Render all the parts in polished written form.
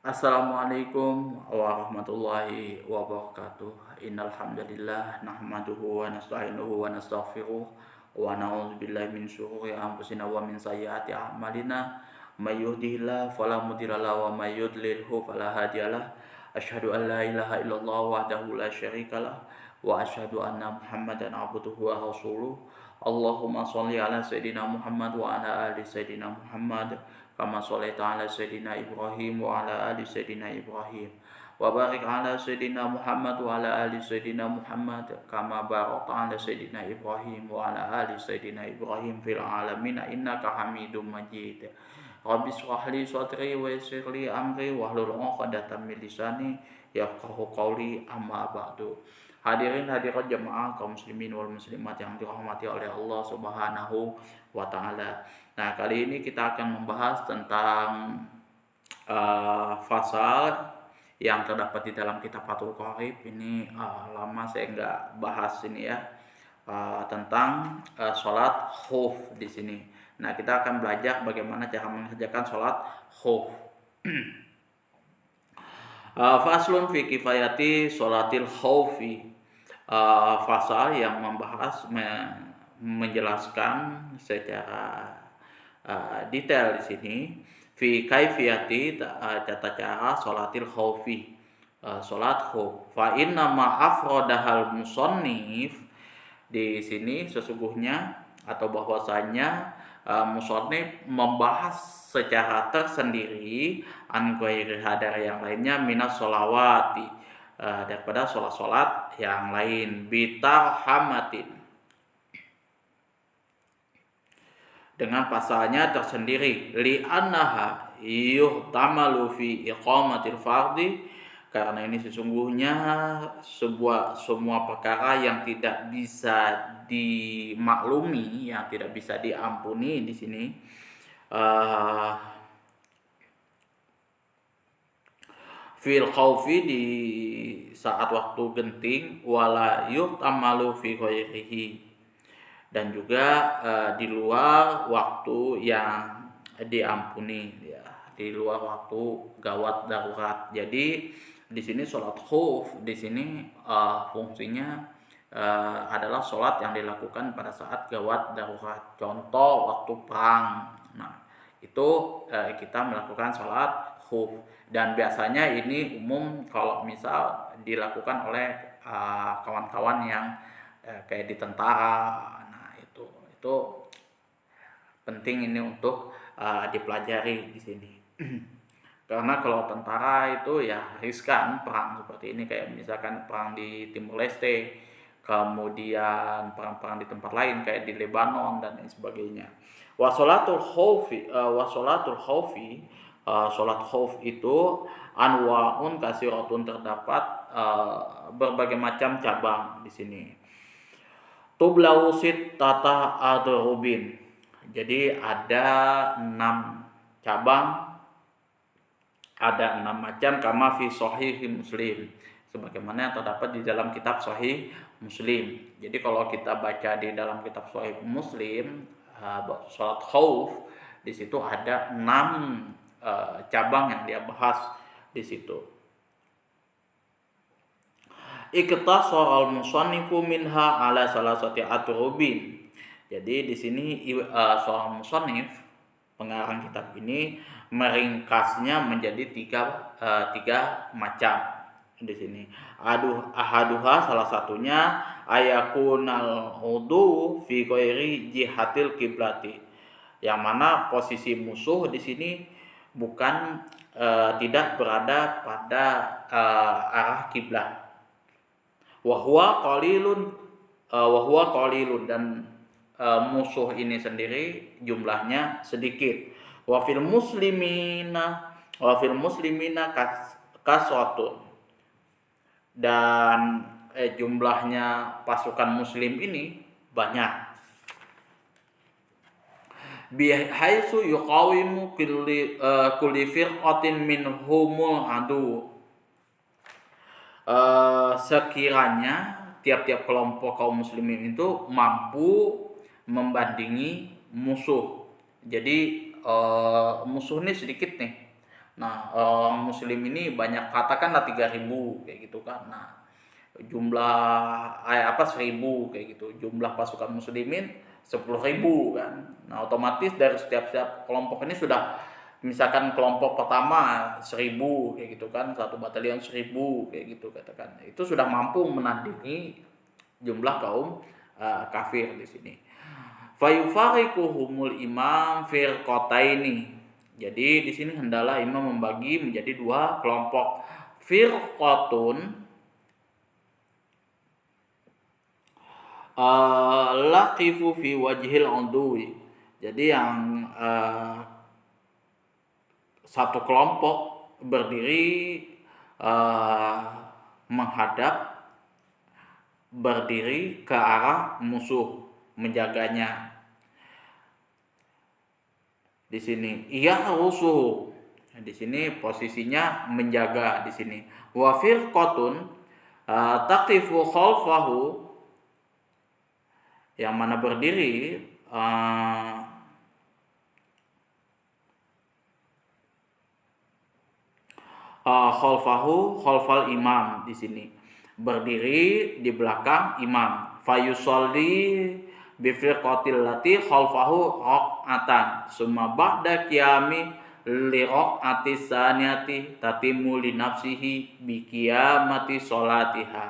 Assalamualaikum warahmatullahi wabarakatuh. Innal hamdalillah nahmaduhu wa nasta'inuhu wa nastaghfiruh wa na'udzubillahi min syururi anfusina wa min sayyiati a'malina. May yahdihillahu fala mudhilla lahu wa may yudlilhu fala hadiyalah. Asyhadu an la ilaha illallah wahdahu la syarikalah wa asyhadu anna Muhammadan abduhu wa rasuluh. Allahumma sholli ala sayidina Muhammad wa ala ali sayidina Muhammad kama sholaita ala sayyidina Ibrahim wa ala ali sayyidina Ibrahim wa barik ala sayyidina Muhammad wa ala ali sayyidina Muhammad kama barakta ala sayyidina Ibrahim wa ala ali sayyidina Ibrahim fil alamin innaka Hamidum Majid. Rabbi shrah li sadri wa yassir li amri wahlul 'uqdatam min lisani yafqahu qawli amma ba'du. Hadirin hadirat jemaah kaum muslimin wal muslimat yang dirahmati oleh Allah Subhanahu wa taala. Nah, kali ini kita akan membahas tentang fasal yang terdapat di dalam kitab Fathul Qorib. Ini lama saya nggak bahas ini ya, tentang sholat khauf di sini. Nah, kita akan belajar bagaimana cara mengerjakan sholat khauf. Faslun fi kifayati sholatil khaufi. Fasal yang membahas menjelaskan secara detail di sini fi kaifiyati tata cara sholatil khaufi, sholat khauf. Fa inna ma afrodahal musannif, di sini sesungguhnya atau bahwasanya musannif membahas secara tersendiri an ghairi dari yang lainnya minas sholawati, daripada sholat-sholat yang lain, bitahamatin, dengan pasalnya tersendiri, li'annaha yuhtamalu fi iqamatil fardi, karena ini sesungguhnya semua perkara yang tidak bisa dimaklumi, yang tidak bisa diampuni di sini, fil khaufi, di saat waktu genting, wala yuhtamalu fi ghairihi, dan juga di luar waktu yang diampuni ya, di luar waktu gawat darurat. Jadi di sini sholat khauf di sini fungsinya adalah sholat yang dilakukan pada saat gawat darurat. Contoh waktu perang. Nah, itu kita melakukan sholat khauf, dan biasanya ini umum kalau misal dilakukan oleh kawan-kawan yang kayak di tentara. Nah, itu penting ini untuk dipelajari di sini. Karena kalau tentara itu ya riskan perang seperti ini, kayak misalkan perang di Timur Leste, kemudian perang-perang di tempat lain kayak di Lebanon dan lain sebagainya. Wasolatul khaufi, sholat khauf itu anwaun kasiratun, terdapat berbagai macam cabang di sini. Tublausit tata adrubin, jadi ada 6 cabang, ada 6 macam, kama fi sahih Muslim, sebagaimana yang terdapat di dalam kitab Sahih Muslim. Jadi kalau kita baca di dalam kitab Sahih Muslim, sholat khauf di situ ada 6 cabang yang dia bahas di situ. Iktasara al-musannifu minha ala salasati atrubin. Jadi di sini seorang musannif, pengarang kitab ini, meringkasnya menjadi tiga macam di sini. Ahaduha, salah satunya, ayakunal wudu fi ghairi jihatil kiblati, yang mana posisi musuh di sini bukan tidak berada pada arah kiblat. Wahwa qalilun, dan musuh ini sendiri jumlahnya sedikit. Wafil muslimina kasratun, dan jumlahnya pasukan muslim ini banyak. Bihaitsu yuqawimu kulli firqatin minhumul adu, sekiranya tiap-tiap kelompok kaum muslimin itu mampu membandingi musuh. Jadi musuh ini sedikit nih, Nah, orang muslim ini banyak, katakanlah 3.000 kayak gitu kan. Nah, jumlah 1.000 kayak gitu. Jumlah pasukan muslimin 10.000 kan. Nah, otomatis dari setiap kelompok ini sudah, misalkan kelompok pertama 1.000 kayak gitu kan, satu batalion 1.000 kayak gitu katakan. Itu sudah mampu menandingi jumlah kaum kafir di sini. Fayufariquhumul imam firqataini. Jadi di sini hendaklah imam membagi menjadi dua kelompok. Firqatun laqifu fi wajhil udwi. Jadi yang satu kelompok berdiri menghadap, berdiri ke arah musuh, menjaganya. Di sini ia rusuh. Di sini posisinya menjaga di sini. Wa firqatun taqifu khalfahu, yang mana berdiri khalfal imam, di sini berdiri di belakang imam. Fayusolli bi firqatil lati khalfahu raq'atan summa ba'da qiyami li raq'ati saniyati tatimu li nafsihi bi qiyamati sholatiha.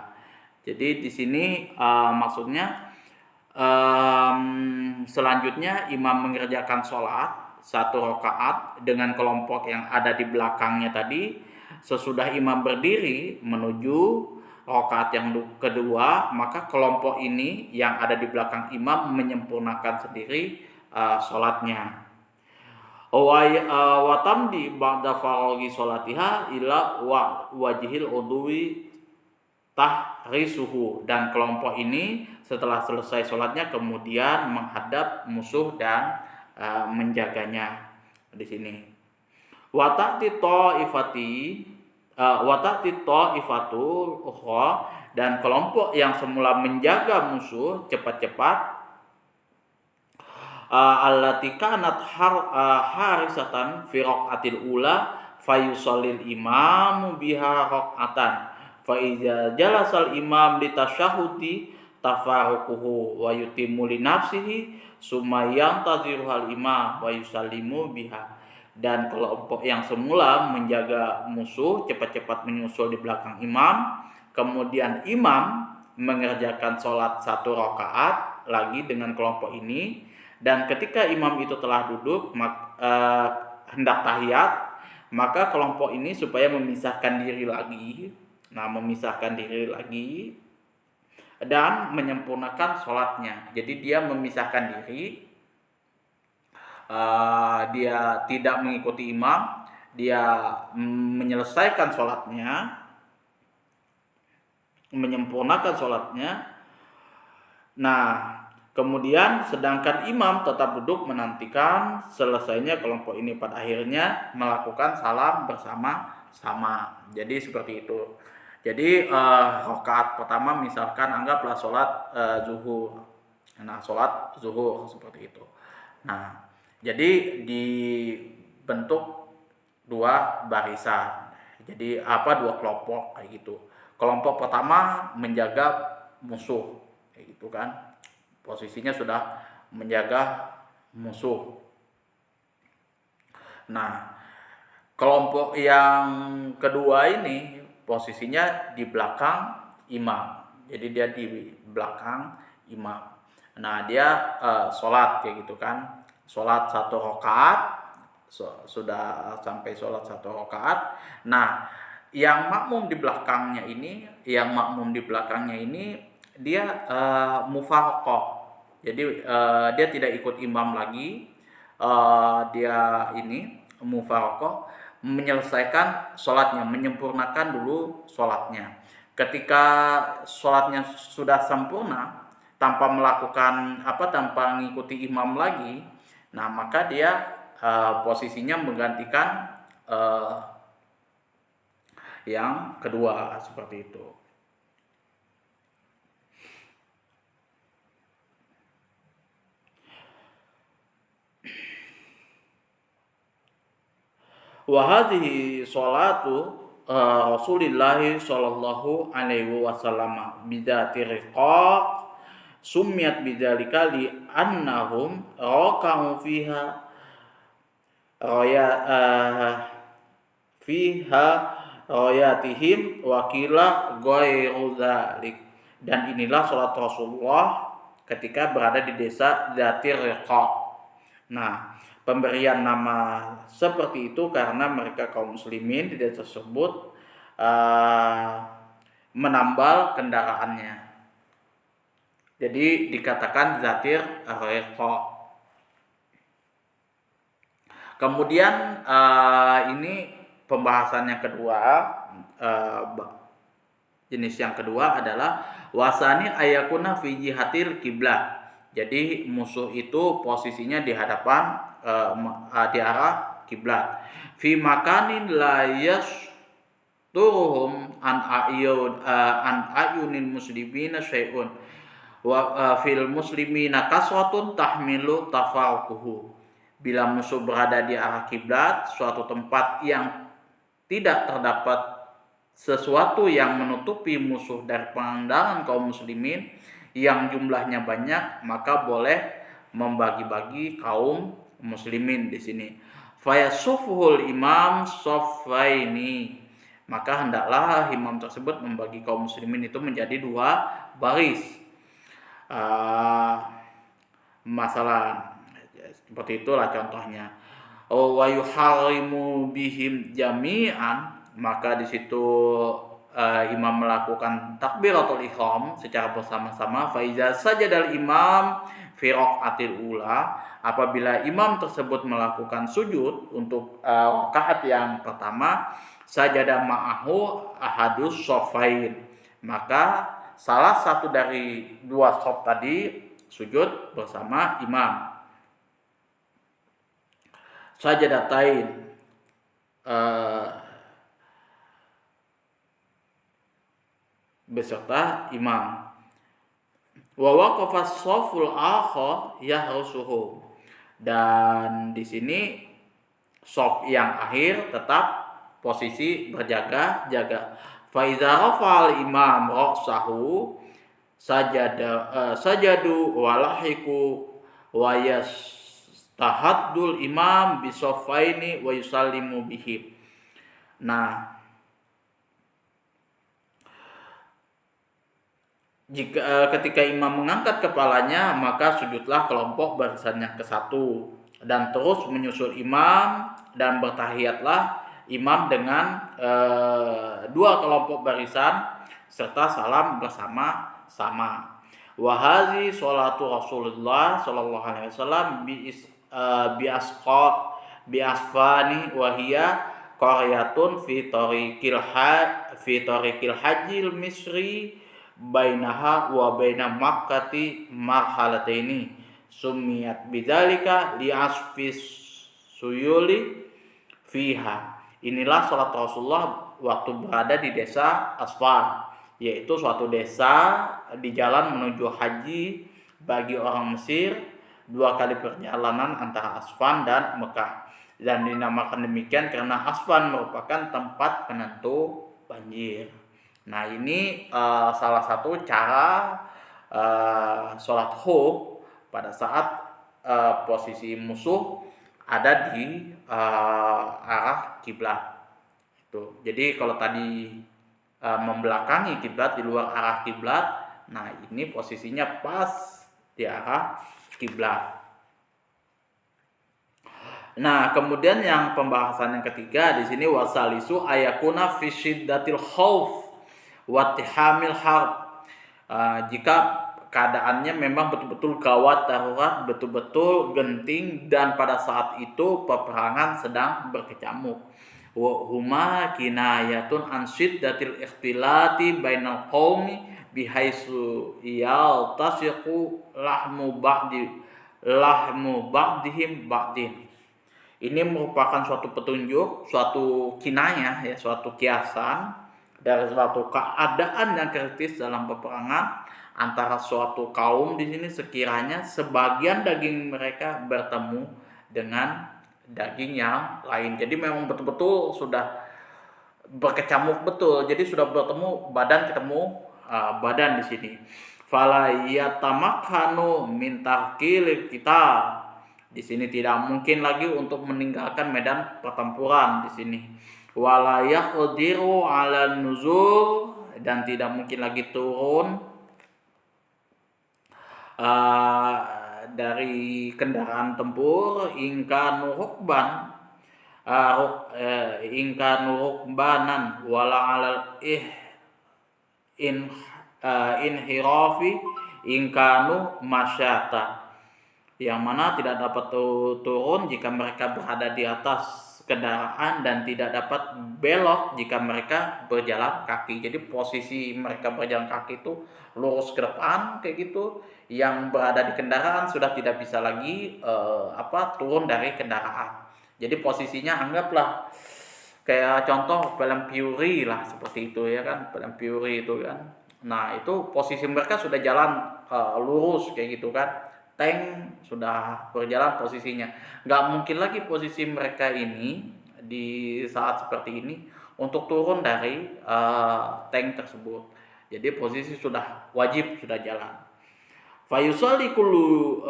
Jadi di sini maksudnya selanjutnya imam mengerjakan sholat 1 rakaat dengan kelompok yang ada di belakangnya tadi. Sesudah imam berdiri menuju rakaat yang kedua, maka kelompok ini yang ada di belakang imam menyempurnakan sendiri sholatnya. Wa tamdi ba'da faraghi sholatiha ila wajhil udwi tahrisuhu, dan kelompok ini setelah selesai sholatnya kemudian menghadap musuh dan menjaganya di sini. Wata'ti ta'ifatul ukhra, dan kelompok yang semula menjaga musuh cepat-cepat allati kanat harisatan fi raqatil ula fayusallil imamu biha raqatan fa iza jalasal imam li tasyahudi tafaruquhu wa yutimmu li nafsihi summa yantaziru hal imam wa yusallimu biha. Dan kelompok yang semula menjaga musuh cepat-cepat menyusul di belakang imam, kemudian imam mengerjakan sholat 1 rakaat lagi dengan kelompok ini, dan ketika imam itu telah duduk hendak tahiyat, maka kelompok ini supaya memisahkan diri lagi, dan menyempurnakan sholatnya. Jadi dia memisahkan diri, dia tidak mengikuti imam, dia menyelesaikan sholatnya, menyempurnakan sholatnya. Nah, kemudian sedangkan imam tetap duduk menantikan selesainya kelompok ini, pada akhirnya melakukan salam bersama-sama. Jadi seperti itu. Jadi rakaat pertama misalkan anggaplah sholat zuhur. Nah, sholat zuhur seperti itu. Nah, jadi dibentuk 2 barisan. Jadi 2 kelompok kayak gitu. Kelompok pertama menjaga musuh kayak gitu kan. Posisinya sudah menjaga musuh. Nah, kelompok yang kedua ini posisinya di belakang imam. Jadi dia di belakang imam. Nah, dia sholat kayak gitu kan. Sholat 1 rakaat, sudah sampai sholat 1 rakaat. Nah, yang makmum di belakangnya ini dia mufaraqah. Jadi dia tidak ikut imam lagi. Dia ini mufaraqah, menyelesaikan sholatnya, menyempurnakan dulu sholatnya. Ketika sholatnya sudah sempurna tanpa mengikuti imam lagi, nah maka dia posisinya menggantikan yang kedua seperti itu. Wa hadhihi sholatu Rasulillah sallallahu alaihi wasallam bidzati riqaq summiyat bidzalika li annahum raqa'u raya fiha rayatihim wa qila ghairu dzalik. Dan inilah salat Rasulullah ketika berada di desa Dzatir Riqa'. Nah, pemberian nama seperti itu karena mereka kaum muslimin di desa tersebut menambal kendaraannya. Jadi dikatakan Dzatir Riqa'. Kemudian ini pembahasan yang kedua, jenis yang kedua adalah wasani ayakuna fi jihatil kiblat. Jadi musuh itu posisinya di hadapan di arah kiblat. Fi makanin la yasturuhum an ayunil muslimina syai'un wa fil muslimina kasratun tahmilu tafaquhu. Bila musuh berada di arah kiblat, suatu tempat yang tidak terdapat sesuatu yang menutupi musuh dari pandangan kaum muslimin yang jumlahnya banyak, maka boleh membagi-bagi kaum muslimin di sini. Fayasufuhul imam soffaini, maka hendaklah imam tersebut membagi kaum muslimin itu menjadi dua baris. Masalah seperti itulah contohnya. Wa yuharimu bihim jami'an, maka di situ imam melakukan takbiratul ihram secara bersama-sama. Fa iza sajadal imam fi raqatil ula, apabila imam tersebut melakukan sujud untuk rakaat yang pertama, sajada ma'ahu ahadus shoffain, maka salah satu dari dua shaf tadi sujud bersama imam. Sajadatain beserta imam. Wa waqafa shaful akhar yahrusuhu, dan di sini shaf yang akhir tetap posisi berjaga-jaga. Fa iza rafa'al imam ra'sahu sajadu walahiku wa tahaddul imam bisoffaini wa yusallimu bihi. Nah, jika ketika imam mengangkat kepalanya, maka sujudlah kelompok barisannya ke satu dan terus menyusul imam, dan bertahiyatlah imam dengan dua kelompok barisan serta salam bersama-sama. Wa hazi sholatu Rasulullah sallallahu alaihi wasallam bi asfani wa hiya qaryatun fi tariqil hajjil misri bainaha wa baina makkati marhalataini sumiyat bidzalika li asfis suyuli fiha. Inilah salat Rasulullah waktu berada di desa Asfan, yaitu suatu desa di jalan menuju haji bagi orang Mesir, 2 kali perjalanan antara Asfan dan Mekah. Dan dinamakan demikian karena Asfan merupakan tempat penentu banjir. Nah, ini salah satu cara sholat khuf pada saat posisi musuh ada di arah kiblat. Itu. Jadi kalau tadi membelakangi kiblat, di luar arah kiblat, nah ini posisinya pas di arah kiblat. Nah, kemudian yang pembahasan yang ketiga di sini wasalisu ayakuna fi syiddatil khauf wa tihamil harb. Jika keadaannya memang betul-betul gawat darurat, betul-betul genting, dan pada saat itu peperangan sedang berkecamuk. Wa huma kinayatun an syiddatil ikhtilati bainal qaumi bihaitsu yaltasiqu lahmu ba'dihim ba'din. Ini merupakan suatu petunjuk, suatu kinayah ya, suatu kiasan dari suatu keadaan yang kritis dalam peperangan antara suatu kaum di sini sekiranya sebagian daging mereka bertemu dengan daging yang lain. Jadi memang betul-betul sudah berkecamuk betul. Jadi sudah bertemu badan ketemu badan di sini. Fala yatamakkanu min tahqil kita. Di sini tidak mungkin lagi untuk meninggalkan medan pertempuran di sini. Wala yaqdiru 'ala nuzul, dan tidak mungkin lagi turun dari kendaraan tempur ingkanu rukban, ingkanu rukbanan wala 'alal in inhirafi ingkanu masyata, yang mana tidak dapat turun jika mereka berada di atas kendaraan dan tidak dapat belok jika mereka berjalan kaki. Jadi posisi mereka berjalan kaki itu lurus ke depan kayak gitu. Yang berada di kendaraan sudah tidak bisa lagi turun dari kendaraan. Jadi posisinya anggaplah kayak contoh film Fury lah, seperti itu ya kan, film Fury itu kan. Nah itu posisi mereka sudah jalan lurus kayak gitu kan, tank sudah berjalan posisinya. Nggak mungkin lagi posisi mereka ini di saat seperti ini untuk turun dari tank tersebut. Jadi posisi sudah wajib sudah jalan. Fayusalli kullu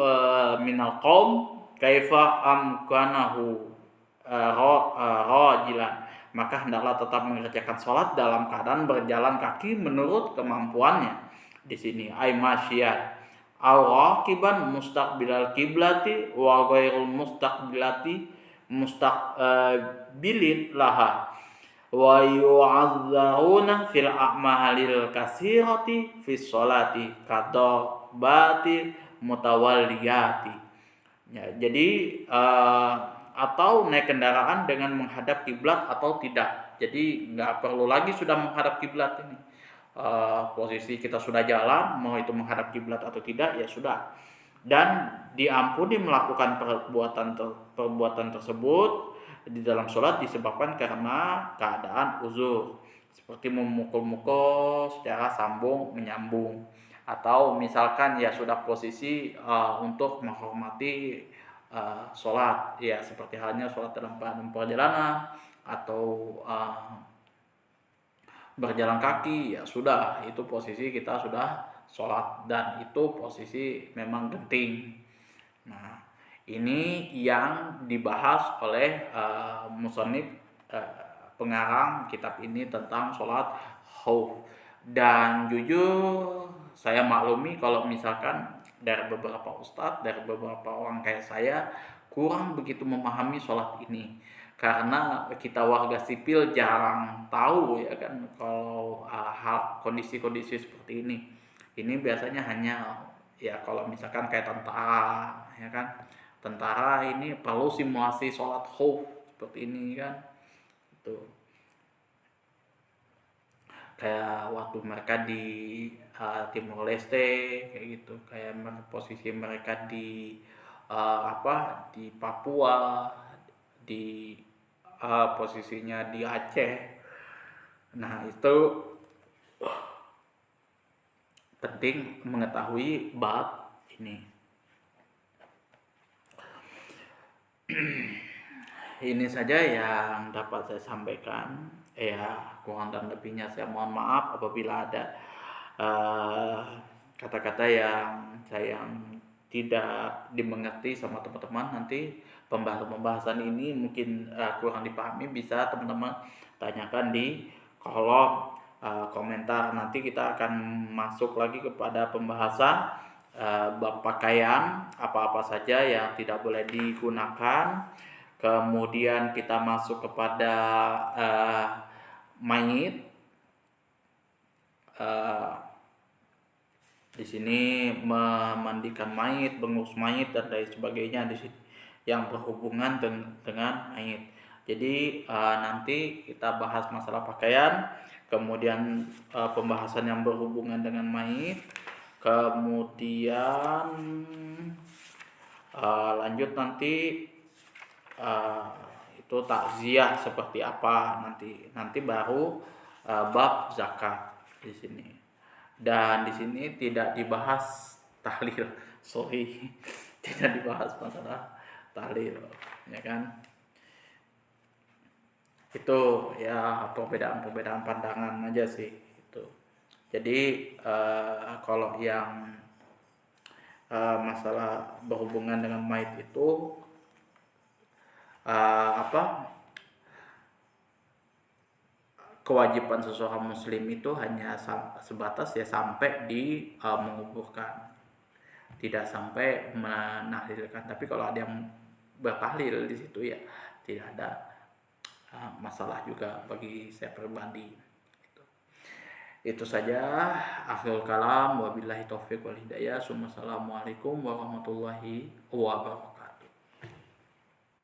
minal qaum kaifa amkanahu rajilan, maka hendaklah tetap mengerjakan sholat dalam keadaan berjalan kaki menurut kemampuannya. Di sini ay masyiyat aw raqiban mustaqbilal kiblati wa ghairul mustaqbilati mustaqbilin laha wa yu'adzaruna fil a'malil kasirati fis sholati kadobati mutawalliyati. Ya, jadi atau naik kendaraan dengan menghadap kiblat atau tidak. Jadi nggak perlu lagi sudah menghadap kiblat ini. Posisi kita sudah jalan, mau itu menghadap kiblat atau tidak ya sudah. Dan diampuni melakukan perbuatan tersebut di dalam sholat disebabkan karena keadaan uzur, seperti memukul-mukul secara sambung menyambung, atau misalkan ya sudah posisi untuk menghormati sholat, ya seperti halnya sholat dalam perjalanan atau berjalan kaki, ya sudah itu posisi kita sudah sholat dan itu posisi memang genting. Nah ini yang dibahas oleh musannif pengarang kitab ini tentang sholat khauf. Dan jujur saya maklumi kalau misalkan dari beberapa ustadz, dari beberapa orang kayak saya kurang begitu memahami sholat ini, karena kita warga sipil jarang tahu ya kan kalau hal kondisi-kondisi seperti ini. Ini biasanya hanya ya kalau misalkan kayak tentara ya kan, tentara ini perlu simulasi sholat khauf seperti ini kan, itu kayak waktu mereka di Timor Leste kayak gitu, kayak posisi mereka di di Papua, di posisinya di Aceh. Nah itu penting mengetahui bab ini. Ini saja yang dapat saya sampaikan. Ya kurang dan lebihnya saya mohon maaf apabila ada kata-kata yang tidak dimengerti sama teman-teman. Nanti pembahasan ini mungkin kurang dipahami, bisa teman-teman tanyakan di kolom komentar. Nanti kita akan masuk lagi kepada pembahasan bab pakaian, apa-apa saja yang tidak boleh digunakan. Kemudian kita masuk kepada mayit. Di sini memandikan mayit, mengurus mayit dan lain sebagainya di sini yang berhubungan dengan mayit. Jadi nanti kita bahas masalah pakaian, kemudian pembahasan yang berhubungan dengan mayit, kemudian lanjut nanti itu takziah seperti apa nanti baru bab zakat di sini. Dan di sini tidak dibahas tahlil, tidak dibahas masalah tahlil ya kan. Itu ya perbedaan-perbedaan pandangan aja sih itu. Jadi kalau yang masalah berhubungan dengan mayit itu apa kewajiban seseorang muslim itu hanya sebatas ya sampai di menguburkan, tidak sampai menahlilkan. Tapi kalau ada yang bertahlil di situ ya tidak ada masalah juga bagi saya pribadi. Itu saja, akhirul kalam, wabillahi taufiq wal hidayah. Assalamualaikum warahmatullahi wabarakatuh.